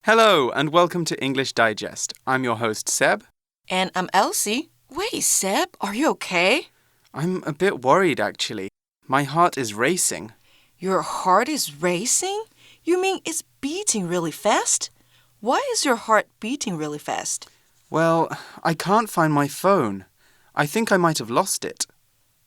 Hello, and welcome to English Digest. I'm your host, Seb. And I'm Elsie. Wait, Seb, are you okay? I'm a bit worried, actually. My heart is racing. Your heart is racing? You mean it's beating really fast? Why is your heart beating really fast? Well, I can't find my phone. I think I might have lost it.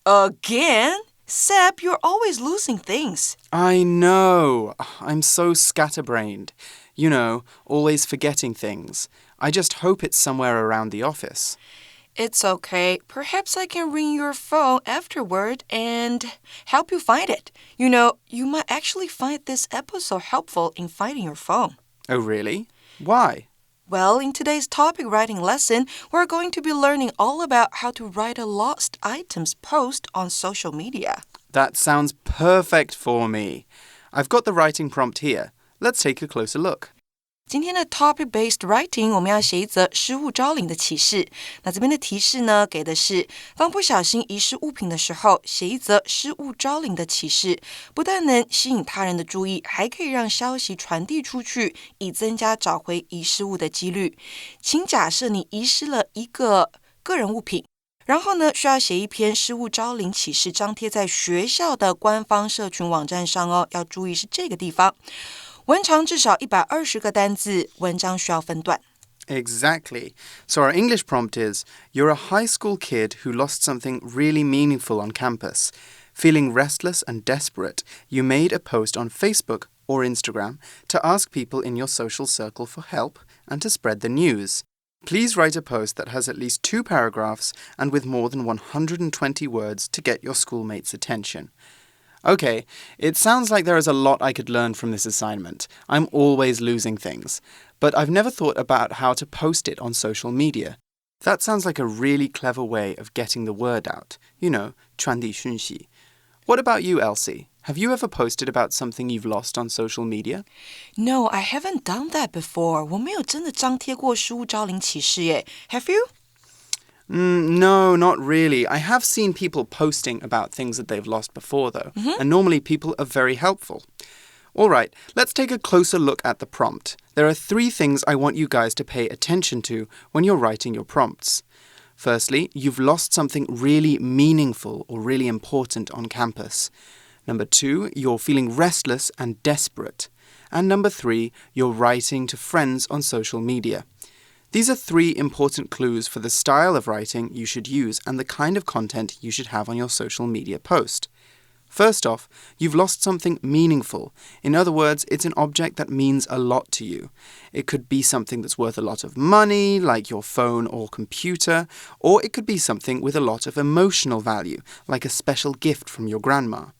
Again? Seb, you're always losing things. I know. I'm so scatterbrained. You know, always forgetting things. I just hope it's somewhere around the office. It's okay. Perhaps I can ring your phone afterward and help you find it. You know, you might actually find this episode helpful in finding your phone. Oh, really? Why? Well, in today's topic writing lesson, we're going to be learning all about how to write a lost items post on social media. That sounds perfect for me. I've got the writing prompt here. Let's take a closer look. 今天的 topic-based writing 我们要写一则失物招领的启事。那这边的提示呢，给的是当不小心遗失物品的时候，写一则失物招领的启事，不但能吸引他人的注意，还可以让消息传递出去，以增加找回遗失物的几率。请假设你遗失了一个个人物品，然后呢，需要写一篇失物招领启事，张贴在学校的官方社群网站上哦。要注意是这个地方。文长至少120个单字，文章需要分段。 Exactly. So our English prompt is, you're a high school kid who lost something really meaningful on campus. Feeling restless and desperate, you made a post on Facebook or Instagram to ask people in your social circle for help and to spread the news. Please write a post that has at least 2 paragraphs and with more than 120 words to get your schoolmates' attention. Okay, it sounds like there is a lot I could learn from this assignment. I'm always losing things. But I've never thought about how to post it on social media. That sounds like a really clever way of getting the word out. You know, 传递讯息. What about you, Elsie? Have you ever posted about something you've lost on social media? No, I haven't done that before. 我没有真的张贴过失物招领启事耶。Have you? No, not really. I have seen people posting about things that they've lost before, though. And normally people are very helpful. All right, let's take a closer look at the prompt. There are 3 things I want you guys to pay attention to when you're writing your prompts. Firstly, you've lost something really meaningful or really important on campus. Number 2, you're feeling restless and desperate. And number 3, you're writing to friends on social media. These are 3 important clues for the style of writing you should use and the kind of content you should have on your social media post. First off, you've lost something meaningful. In other words, it's an object that means a lot to you. It could be something that's worth a lot of money, like your phone or computer, or it could be something with a lot of emotional value, like a special gift from your grandma.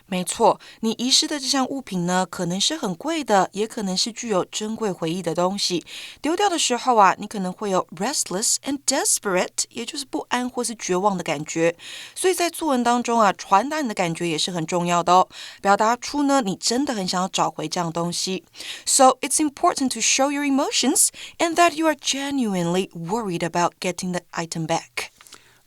没错，你遗失的这项物品呢，可能是很贵的，也可能是具有珍贵回忆的东西。丢掉的时候啊，你可能会有 restless and desperate， 也就是不安或是绝望的感觉。所以在作文当中啊，传达你的感觉也是很重要的哦，表达出呢，你真的很想要找回这样东西。So it's important to show your emotions and that you are genuinely worried about getting the item back.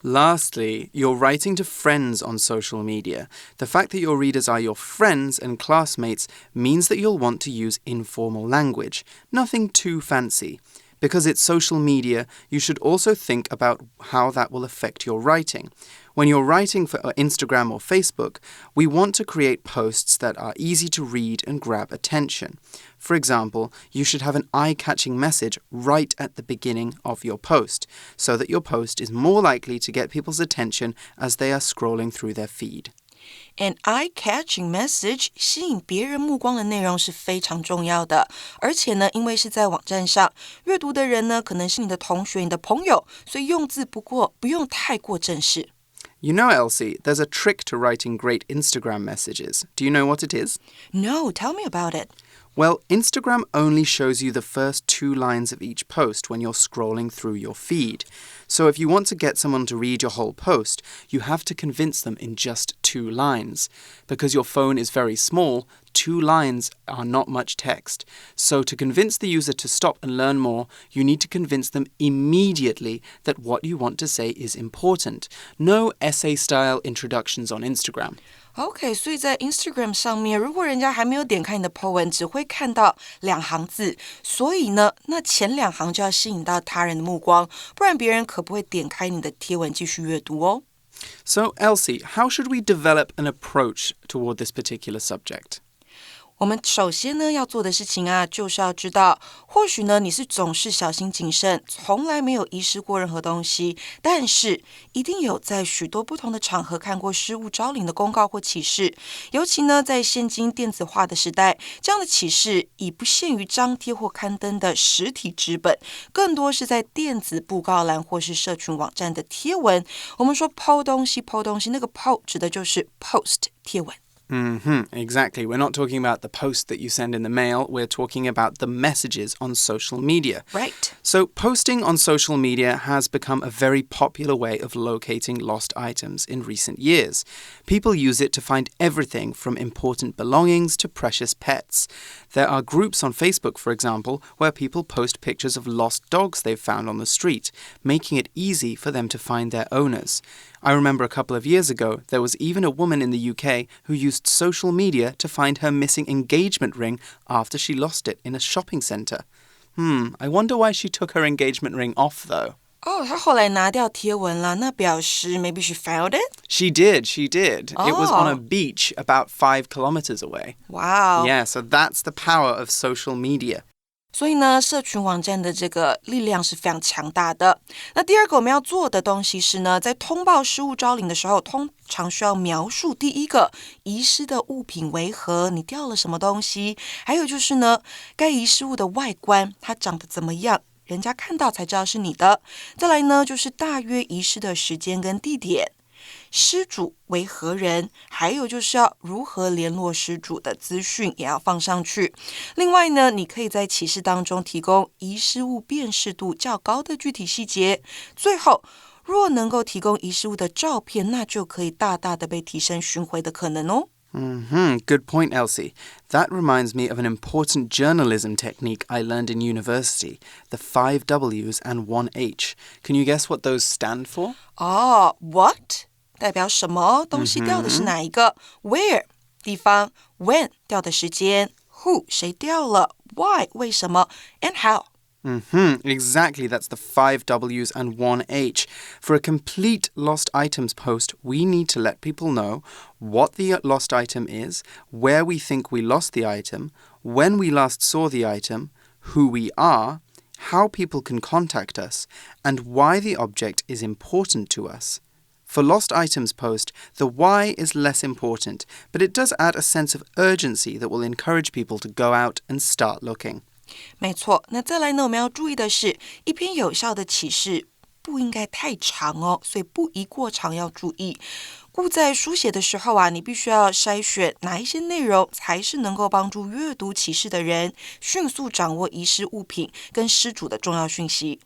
Lastly, you're writing to friends on social media. The fact that your readers are your friends and classmates means that you'll want to use informal language, nothing too fancy. Because it's social media, you should also think about how that will affect your writing. When you're writing for Instagram or Facebook, we want to create posts that are easy to read and grab attention. For example, you should have an eye-catching message right at the beginning of your post, so that your post is more likely to get people's attention as they are scrolling through their feed. An eye-catching message 吸引别人目光的内容是非常重要的，而且呢，因为是在网站上，阅读的人呢，可能是你的同学、你的朋友，所以用字不用太过正式。You know, Elsie, there's a trick to writing great Instagram messages. Do you know what it is? No, tell me about it. Well, Instagram only shows you the first 2 lines of each post when you're scrolling through your feed. So if you want to get someone to read your whole post, you have to convince them in just 2 lines. Because your phone is very small, 2 lines are not much text. So to convince the user to stop and learn more, you need to convince them immediately that what you want to say is important. No essay-style introductions on Instagram. OK， 所以在 Instagram 上面，如果人家还没有点开你的 po 文，只会看到2行字，所以呢，那前2行就要吸引到他人的目光，不然别人可不会点开你的贴文继续阅读哦。So, Elsie, how should we develop an approach toward this particular subject? 我们首先呢要做的事情啊，就是要知道，或许呢你是总是小心谨慎，从来没有遗失过任何东西，但是一定有在许多不同的场合看过失物招领的公告或启事。尤其呢在现今电子化的时代，这样的启事已不限于张贴或刊登的实体纸本，更多是在电子布告栏或是社群网站的贴文。我们说 po 东西 po 东西，那个 po 指的就是 post 贴文。Exactly. We're not talking about the post that you send in the mail. We're talking about the messages on social media. Right. So posting on social media has become a very popular way of locating lost items in recent years. People use it to find everything from important belongings to precious pets. There are groups on Facebook, for example, where people post pictures of lost dogs they've found on the street, making it easy for them to find their owners. I remember a couple of years ago, there was even a woman in the UK who used social media to find her missing engagement ring after she lost it in a shopping centre. I wonder why she took her engagement ring off, though. 她后来拿掉贴文了，那表示 maybe she found it? She did. It was on a beach about 5 kilometers away. Wow. Yeah, so that's the power of social media. 所以呢，社群网站的这个力量是非常强大的。那第二个我们要做的东西是呢，在通报失物招领的时候，通常需要描述第一个遗失的物品为何，你掉了什么东西，还有就是呢，该遗失物的外观，它长得怎么样，人家看到才知道是你的。再来呢，就是大约遗失的时间跟地点。失主为何人，还有就是要如何联络失主的资讯也要放上去。另外呢，你可以在启事当中提供遗失物辨识度较高的具体细节。最后，若能够提供遗失物的照片，那就可以大大的被提升寻回的可能哦。Good point, Elsie. That reminds me of an important journalism technique I learned in university, the 5 W's and 1 H. Can you guess what those stand for? What? 代表什么？东西掉的是哪一个？ Where? 地方。When? 掉的时间。Who? 谁掉了？ Why? 为什么？ And how? Exactly. That's the 5 W's and 1 H. For a complete lost items post, we need to let people know what the lost item is, where we think we lost the item, when we last saw the item, who we are, how people can contact us, and why the object is important to us. For lost items post, the why is less important, but it does add a sense of urgency that will encourage people to go out and start looking. 没错，那再来呢，我们要注意的是，一篇有效的启事不应该太长哦，所以不宜过长要注意。故在书写的时候啊，你必须要筛选哪一些内容才是能够帮助阅读启事的人迅速掌握遗失物品跟失主的重要讯息。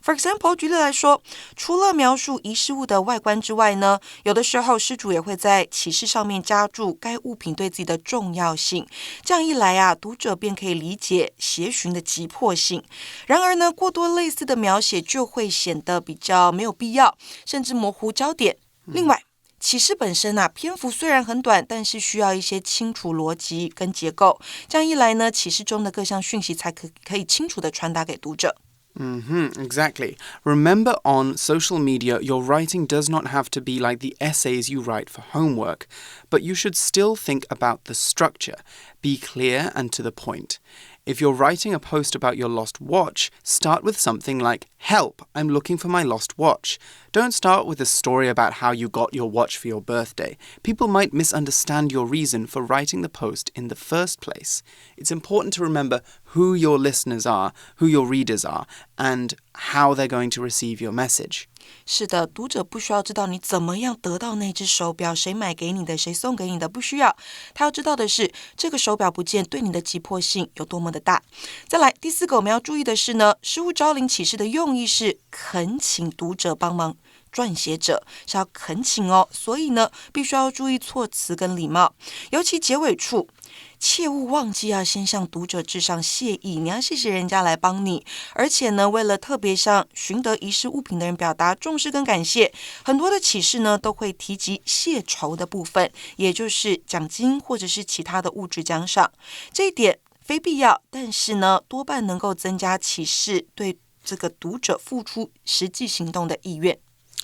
For example， 举例来说，除了描述遗失物的外观之外呢，有的时候失主也会在启事上面加注该物品对自己的重要性。这样一来啊，读者便可以理解协寻的急迫性。然而呢，过多类似的描写就会显得比较没有必要，甚至模糊焦点。另外，启事本身啊，篇幅虽然很短，但是需要一些清楚逻辑跟结构。这样一来呢，启事中的各项讯息才可以清楚地传达给读者。Exactly. Remember, on social media, your writing does not have to be like the essays you write for homework, but you should still think about the structure. Be clear and to the point. If you're writing a post about your lost watch, start with something like, "Help, I'm looking for my lost watch." Don't start with a story about how you got your watch for your birthday. People might misunderstand your reason for writing the post in the first place. It's important to remember who your listeners are, who your readers are, and how they're going to receive your message. 是的，读者不需要知道你怎么样得到那只手表，谁买给你的，谁送给你的，不需要。他要知道的是，这个手表不见对你的急迫性有多么的大。再来，第4个我们要注意的是呢，失物招领启事的用意是恳请读者帮忙。撰写者是要恳请哦，所以呢，必须要注意措辞跟礼貌，尤其结尾处，切勿忘记要先向读者致上谢意，你要谢谢人家来帮你，而且呢，为了特别向寻得遗失物品的人表达重视跟感谢，很多的启事呢都会提及谢酬的部分，也就是奖金或者是其他的物质奖赏，这一点非必要，但是呢，多半能够增加启事对这个读者付出实际行动的意愿。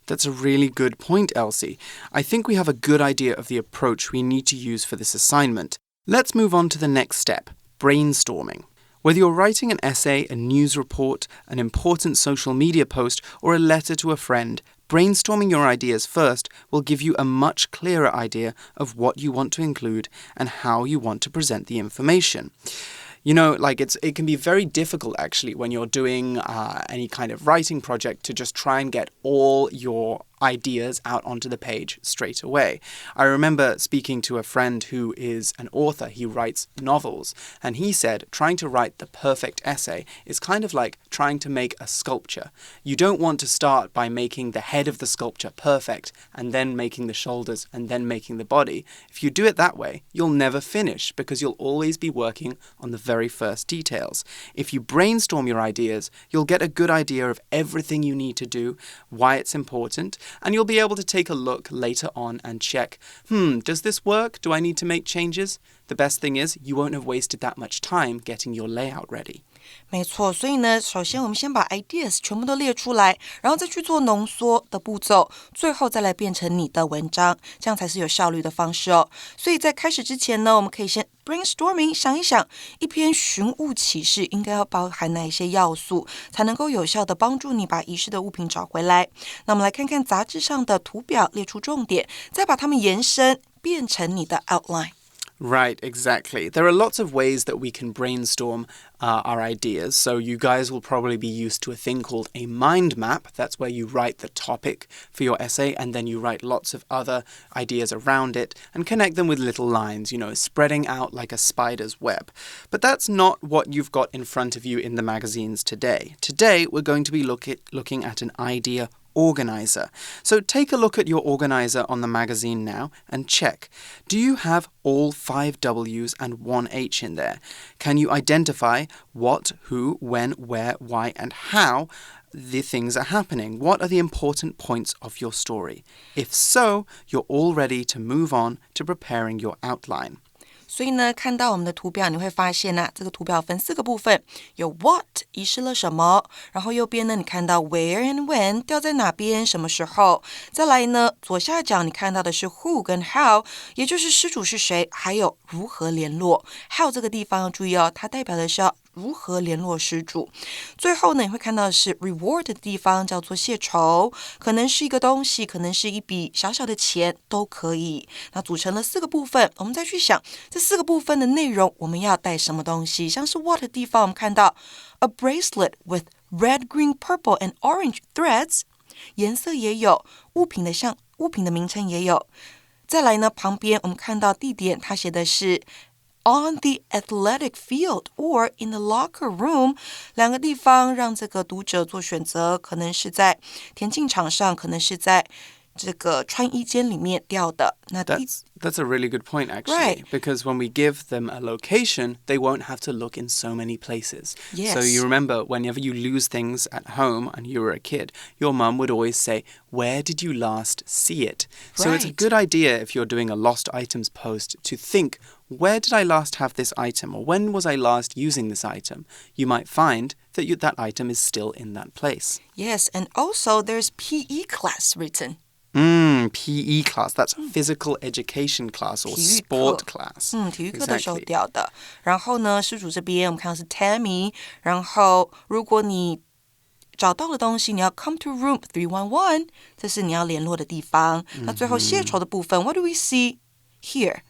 That's a really good point, Elsie. I think we have a good idea of the approach we need to use for this assignment. Let's move on to the next step, brainstorming. Whether you're writing an essay, a news report, an important social media post, or a letter to a friend, brainstorming your ideas first will give you a much clearer idea of what you want to include and how you want to present the information. You know, like it can be very difficult actually when you're doing any kind of writing project to just try and get all your ideas out onto the page straight away. I remember speaking to a friend who is an author. He writes novels, and he said trying to write the perfect essay is kind of like trying to make a sculpture. You don't want to start by making the head of the sculpture perfect and then making the shoulders and then making the body. If you do it that way, you'll never finish because you'll always be working on the very first details. If you brainstorm your ideas, you'll get a good idea of everything you need to do, why it's important, and you'll be able to take a look later on and check, does this work? Do I need to make changes? The best thing is you won't have wasted that much time getting your layout ready. 没错，所以呢，首先我们先把 ideas 全部都列出来，然后再去做浓缩的步骤，最后再来变成你的文章，这样才是有效率的方式哦。所以在开始之前呢，我们可以先 brainstorming 想一想，一篇寻物启事应该要包含哪一些要素，才能够有效的帮助你把遗失的物品找回来。那我们来看看杂志上的图表，列出重点，再把它们延伸变成你的 outline。Right, exactly. There are lots of ways that we can brainstorm our ideas. So you guys will probably be used to a thing called a mind map. That's where you write the topic for your essay and then you write lots of other ideas around it and connect them with little lines, spreading out like a spider's web. But that's not what you've got in front of you in the magazines today. Today, we're going to be looking at an idea organizer. So take a look at your organizer on the magazine now and check. Do you have all 5 W's and 1 H in there? Can you identify what, who, when, where, why, and how the things are happening? What are the important points of your story? If so, you're all ready to move on to preparing your outline. 所以呢，看到我们的图表，你会发现这个图表分4个部分，有 what 遗失了什么，然后右边呢，你看到 where and when 掉在哪边，什么时候，再来呢，左下角你看到的是 who 跟 how， 也就是失主是谁，还有如何联络。how 这个地方要注意哦，它代表的是要如何联络失主。最后呢，你会看到的是 reward 的地方叫做谢酬，可能是一个东西，可能是一笔小小的钱，都可以。那组成了4个部分，我们再去想这4个部分的内容，我们要带什么东西？像是 what 的地方，我们看到 a bracelet with red, green, purple and orange threads， 颜色也有，物品的名称也有。再来呢，旁边我们看到地点，它写的是on the athletic field or in the locker room， 2个地方让这个读者做选择，可能是在田径场上，可能是在这个穿衣间里面掉的。That's a really good point, actually. Right. Because when we give them a location, they won't have to look in so many places. Yes. So you remember, whenever you lose things at home and you were a kid, your mum would always say, where did you last see it? So It's a good idea if you're doing a lost items post to think, where did I last have this item? Or when was I last using this item? You might find that that item is still in that place. Yes, and also there's PE class written. PE class, that's physical education class or sport class. 体育课的时候掉的。然后呢，失主这边我们看到是 Tammy， 然后如果你找到了东西，你要 come to room 311， 这是你要联络的地方。那最后谢酬的部分 ，what do we see here?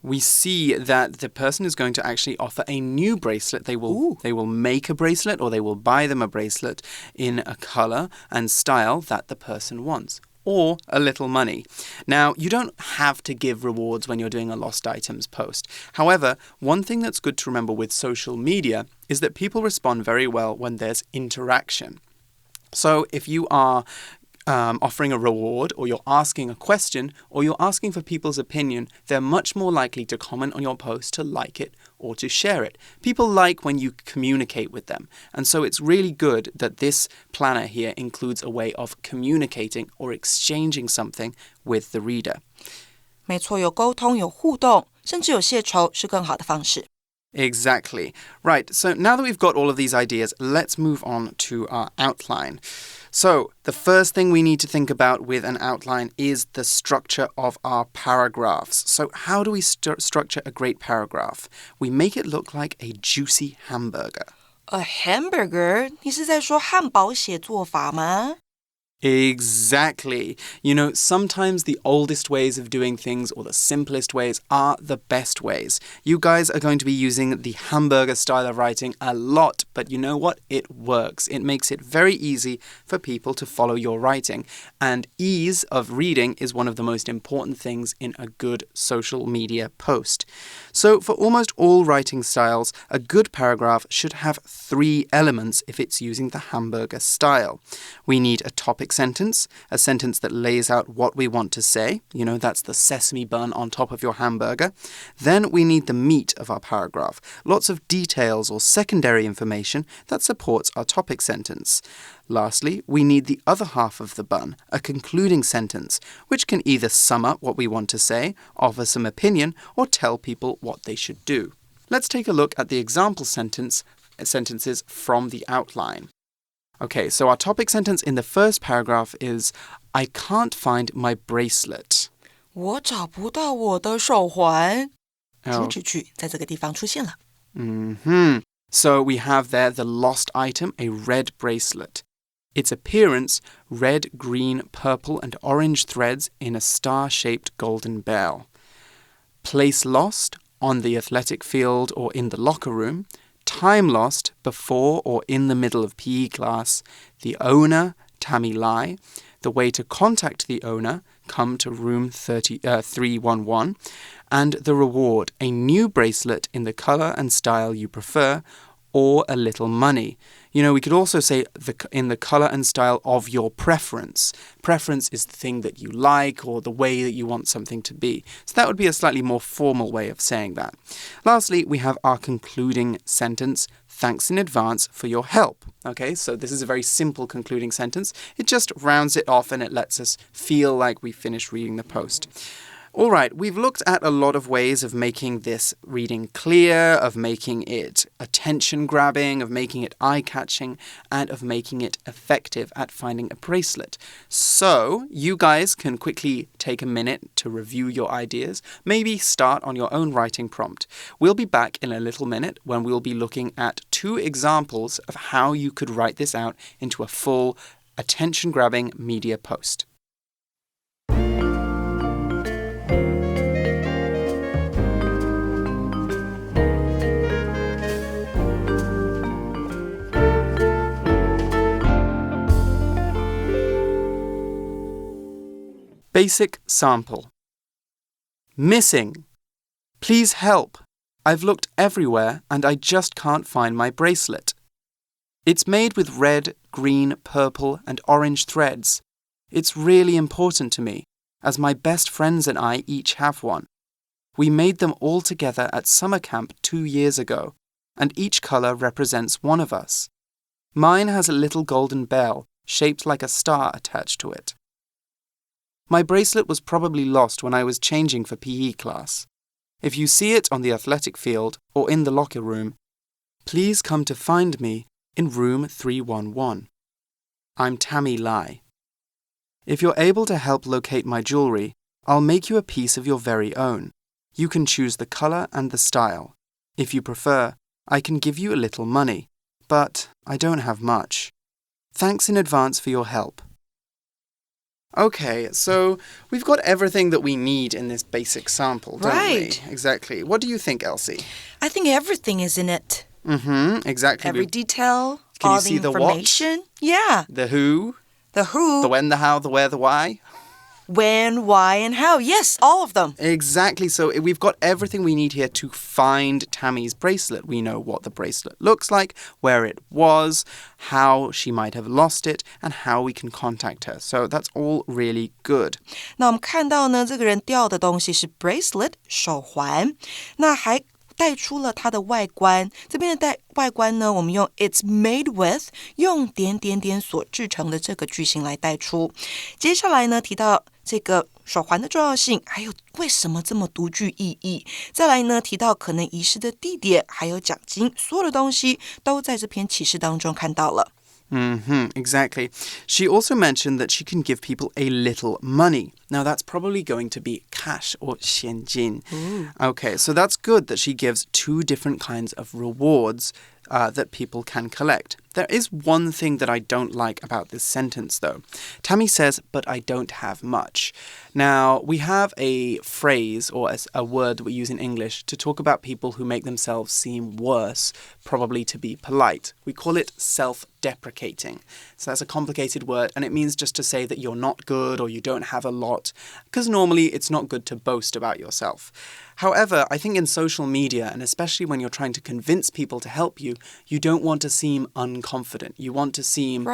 we see that the person is going to actually offer a new bracelet. They will make a bracelet or they will buy them a bracelet in a color and style that the person wants. Or a little money. Now, you don't have to give rewards when you're doing a lost items post. However, one thing that's good to remember with social media is that people respond very well when there's interaction. So if you are offering a reward, or you're asking a question, or you're asking for people's opinion, they're much more likely to comment on your post, to like it, or to share it. People like when you communicate with them. And so it's really good that this planner here includes a way of communicating or exchanging something with the reader. 没错，有沟通，有互动，甚至有谢酬是更好的方式。Exactly. Right, so now that we've got all of these ideas, let's move on to our outline. So, the first thing we need to think about with an outline is the structure of our paragraphs. So, how do we structure a great paragraph? We make it look like a juicy hamburger. A hamburger? 你是在说汉堡写作法吗？Exactly. You know, sometimes the oldest ways of doing things or the simplest ways are the best ways. You guys are going to be using the hamburger style of writing a lot, but you know what? It works. It makes it very easy for people to follow your writing. And ease of reading is one of the most important things in a good social media post. So for almost all writing styles, a good paragraph should have 3 elements if it's using the hamburger style. We need a topic sentence, a sentence that lays out what we want to say. You know, that's the sesame bun on top of your hamburger. Then we need the meat of our paragraph, lots of details or secondary information that supports our topic sentence. Lastly, we need the other half of the bun, a concluding sentence, which can either sum up what we want to say, offer some opinion, or tell people what they should do. Let's take a look at the example sentences from the outline. Okay, so our topic sentence in the first paragraph is, I can't find my bracelet. 我找不到我的手环。主旨句在这个地方出现了。So we have there the lost item, a red bracelet. Its appearance, red, green, purple, and orange threads in a star-shaped golden bell. Place lost, on the athletic field or in the locker room. Time lost, before or in the middle of PE class. The owner, Tammy Lai. The way to contact the owner, come to room 311. And the reward, a new bracelet in the color and style you prefer, or a little money. You know, we could also say in the color and style of your preference. Preference is the thing that you like or the way that you want something to be. So that would be a slightly more formal way of saying that. Lastly, we have our concluding sentence, thanks in advance for your help. Okay, so this is a very simple concluding sentence. It just rounds it off and it lets us feel like we finished reading the post. All right, we've looked at a lot of ways of making this reading clear, of making it attention-grabbing, of making it eye-catching, and of making it effective at finding a bracelet. So, you guys can quickly take a minute to review your ideas, maybe start on your own writing prompt. We'll be back in a little minute when we'll be looking at 2 examples of how you could write this out into a full, attention-grabbing media post. Basic sample. Missing. Please help. I've looked everywhere and I just can't find my bracelet. It's made with red, green, purple, and orange threads. It's really important to me, as my best friends and I each have one. We made them all together at summer camp 2 years ago, and each color represents one of us. Mine has a little golden bell, shaped like a star attached to it. My bracelet was probably lost when I was changing for PE class. If you see it on the athletic field or in the locker room, please come to find me in room 311. I'm Tammy Lai. If you're able to help locate my jewelry, I'll make you a piece of your very own. You can choose the color and the style. If you prefer, I can give you a little money, but I don't have much. Thanks in advance for your help. Okay, so we've got everything that we need in this basic sample, don't Right. we? Exactly. What do you think, Elsie? I think everything is in it. Exactly. Every detail, Can you all see the the what? information. Yeah. The who, The who, the when, the how, the where, the why. when, why, and how. Yes, all of them. Exactly. So we've got everything we need here to find Tammy's bracelet. We know what the bracelet looks like, where it was, how she might have lost it, and how we can contact her. So that's all really good. 那我们看到呢，这个人掉的东西是 bracelet 手环，那还带出了它的外观。这边的外观呢，我们用 it's made with 用点点点所制成的这个句型来带出。接下来呢，提到这个手环的重要性，还有为什么这么独具意义。再来呢，提到可能遗失的地点，还有奖金，所有的东西都在这篇启示当中看到了。Exactly. She also mentioned that she can give people a little money. Now, that's probably going to be cash or 现金. Okay, so that's good that she gives two different kinds of rewards that people can collect. There is one thing that I don't like about this sentence, though. Tammy says, but I don't have much. Now, we have a phrase or a word that we use in English to talk about people who make themselves seem worse, probably to be polite. We call it self-deprecating. So that's a complicated word, and it means just to say that you're not good or you don't have a lot, because normally it's not good to boast about yourself. However, I think in social media, and especially when you're trying to convince people to help you, you don't want to seem unconfident. You want to seem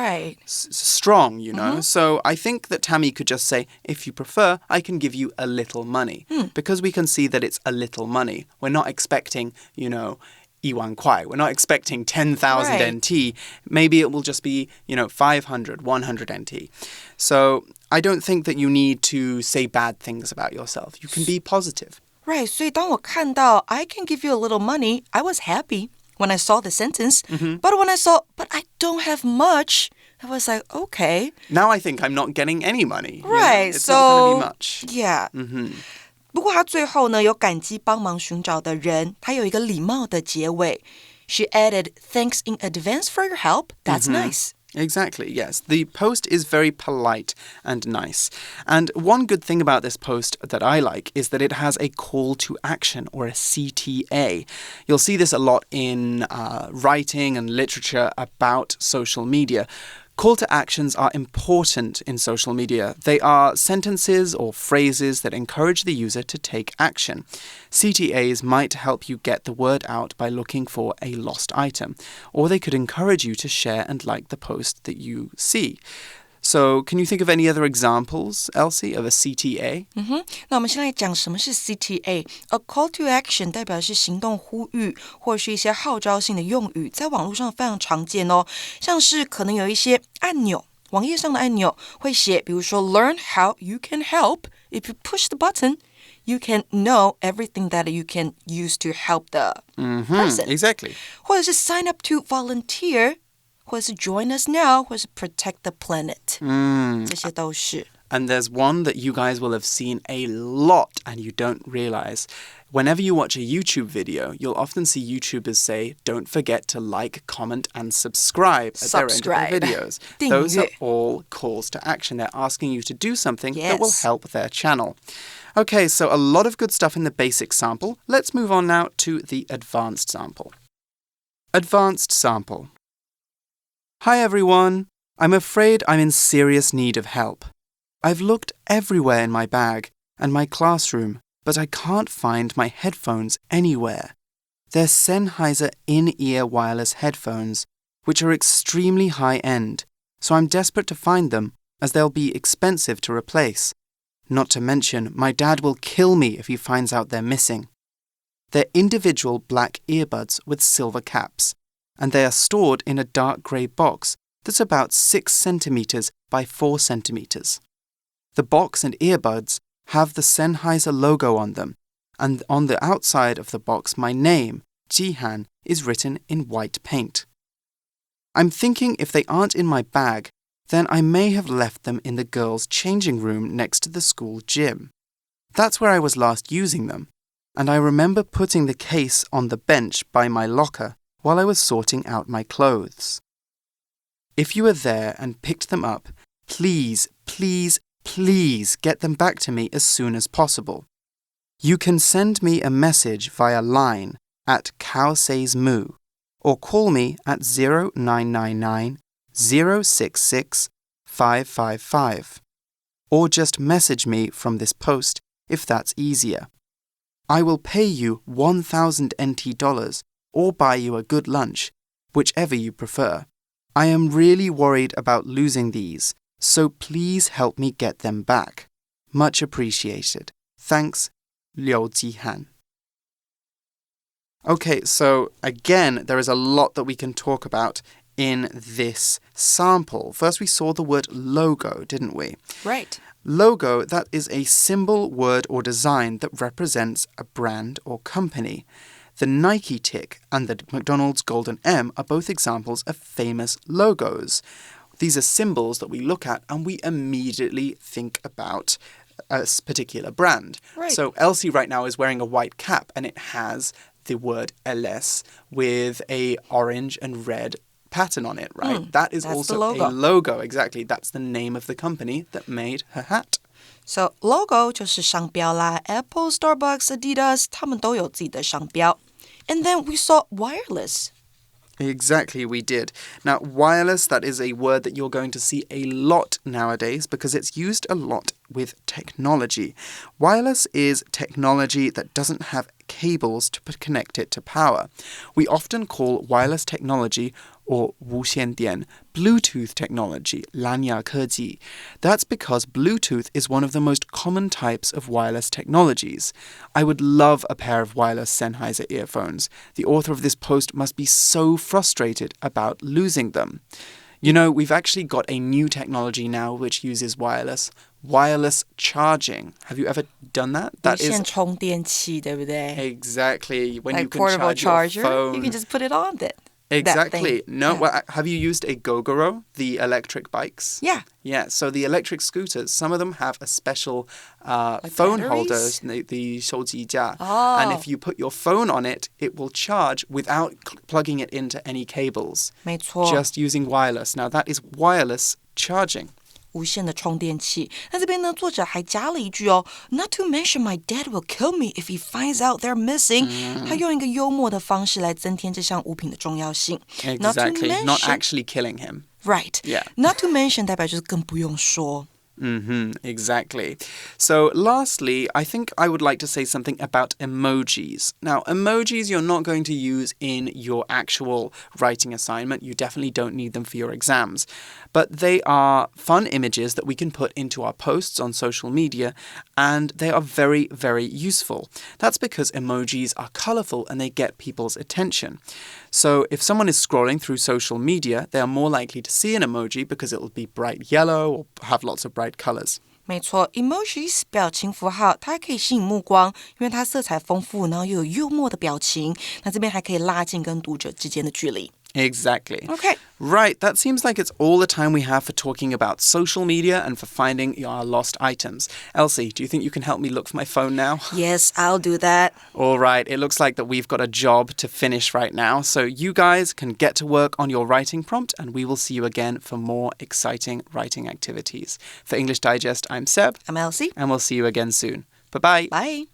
strong, you know? So I think that Tammy could just say, if you prefer, I can give you a little money. Because we can see that it's a little money. We're not expecting, 1万块. We're not expecting 10,000 NT. Maybe it will just be, 500, 100 NT. So I don't think that you need to say bad things about yourself. You can be positive. Right, 所以当我看到 I can give you a little money, I was happy when I saw the sentence. But when I saw, but I don't have much, I was like, okay. Now I think I'm not getting any money. Right, It's so not going to be much. Yeah. 不过他最后呢，有感激帮忙寻找的人，他有一个礼貌的结尾。She added, thanks in advance for your help. That's nice. Exactly, yes. The post is very polite and nice. And one good thing about this post that I like is that it has a call to action, or a CTA. You'll see this a lot in writing and literature about social media. Call to actions are important in social media. They are sentences or phrases that encourage the user to take action. CTAs might help you get the word out by looking for a lost item, or they could encourage you to share and like the post that you see. So, can you think of any other examples, Elsie, of a CTA? 那我们先来讲什么是 CTA。A call to action 代表是行动呼吁，或是一些号召性的用语，在网络上非常常见哦。像是可能有一些按钮，网页上的按钮会写，比如说 Learn how you can help. If you push the button, you can know everything that you can use to help the person. Exactly. 或者是 Sign up to volunteer.或者是 join us now, 或者是 protect the planet. 这些都是。And there's one that you guys will have seen a lot and you don't realize. Whenever you watch a YouTube video, you'll often see YouTubers say, don't forget to like, comment, and subscribe at their end of their videos. Those are all calls to action. They're asking you to do something that will help their channel. Okay, so a lot of good stuff in the basic sample. Let's move on now to the advanced sample. Advanced sample. Hi everyone. I'm afraid I'm in serious need of help. I've looked everywhere in my bag and my classroom, but I can't find my headphones anywhere. They're Sennheiser in-ear wireless headphones, which are extremely high-end, so I'm desperate to find them as they'll be expensive to replace. Not to mention, my dad will kill me if he finds out they're missing. They're individual black earbuds with silver caps, and they are stored in a dark grey box that's about 6 centimeters by 4 centimeters. The box and earbuds have the Sennheiser logo on them, and on the outside of the box my name, Jihan, is written in white paint. I'm thinking if they aren't in my bag, then I may have left them in the girls' changing room next to the school gym. That's where I was last using them, and I remember putting the case on the bench by my locker while I was sorting out my clothes. If you were there and picked them up, please, please Please get them back to me as soon as possible. You can send me a message via line at Cow Says Moo or call me at 0999 066 555 or just message me from this post if that's easier. I will pay you 1,000 NT dollars or buy you a good lunch, whichever you prefer. I am really worried about losing these, so please help me get them back. Much appreciated. Thanks, Liu Jihan. Okay, so again, there is a lot that we can talk about in this sample. First, we saw the word logo, didn't we? Right. Logo, that is a symbol, word, or design that represents a brand or company. The Nike tick and the McDonald's Golden M are both examples of famous logos. These are symbols that we look at and we immediately think about a particular brand. Right. So Elsie right now is wearing a white cap and it has the word LS with a orange and red pattern on it, right? That is also a logo. Exactly. That's the name of the company that made her hat. So logo 就是商标啦 Apple, Starbucks, Adidas 他们都有自己的商标 And then we saw wireless. Exactly, we did. Now, wireless, that is a word that you're going to see a lot nowadays because it's used a lot with technology. Wireless is technology that doesn't have cables to connect it to power. We often call wireless technology or 无线电 Bluetooth technology, 蓝牙科技. That's because Bluetooth is one of the most common types of wireless technologies. I would love a pair of wireless Sennheiser earphones. The author of this post must be so frustrated about losing them. You know, we've actually got a new technology now which uses wireless charging. Have you ever done that? That 无线充電器对不对 Exactly. When Like you can portable charge charger, your phone. you can just put it on it. Exactly. No, Yeah. well, have you used a Gogoro, the electric bikes? Yeah. Yeah, so the electric scooters, some of them have a special Like phone batteries? holder, the 手机架. Oh. And if you put your phone on it, it will charge without plugging it into any cables. 没错 Just using wireless. Now, that is wireless charging. 无线的充电器那这边呢作者还加了一句哦 Not to mention my dad will kill me if he finds out they're missing 他用一个幽默的方式来增添这项物品的重要性 Exactly. Not actually killing him. Right. Yeah. Not to mention 代表就是更不用说Exactly. So lastly, I think I would like to say something about emojis. Now, emojis you're not going to use in your actual writing assignment. You definitely don't need them for your exams. But they are fun images that we can put into our posts on social media, and they are very, very useful. That's because emojis are colorful and they get people's attention. So if someone is scrolling through social media, they are more likely to see an emoji because it will be bright yellow or have lots of bright colors. 没错 emojis 表情符号它可以吸引目光因为它色彩丰富然后又有幽默的表情那这边还可以拉近跟读者之间的距离 Exactly. Okay. Right, that seems like it's all the time we have for talking about social media and for finding our lost items. Elsie, do you think you can help me look for my phone now? Yes, I'll do that. All right, it looks like that we've got a job to finish right now. So you guys can get to work on your writing prompt and we will see you again for more exciting writing activities. For English Digest, I'm Seb. I'm Elsie. And we'll see you again soon. Bye-bye. Bye.